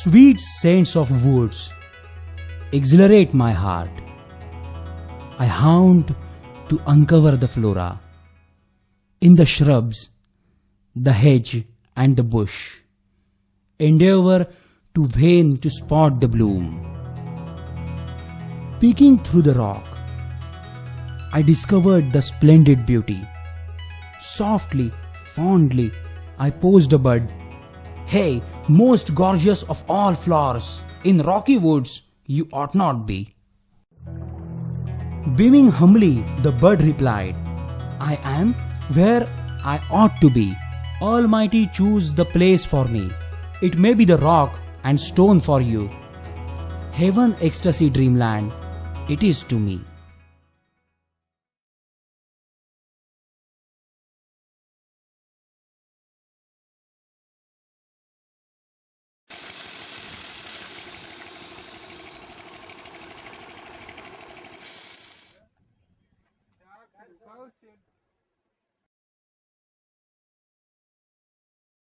Sweet scents of woods exhilarate my heart. I hound to uncover the flora in the shrubs, the hedge and the bush. Endeavor to vain to spot the bloom. Peeking through the rock, I discovered the splendid beauty. Softly, fondly, I posed a bud. Hey, most gorgeous of all flowers, in rocky woods you ought not be. Beaming humbly, the bud replied, I am where I ought to be. Almighty choose the place for me. It may be the rock and stone for you. Heaven, ecstasy, dreamland, it is to me. Posted.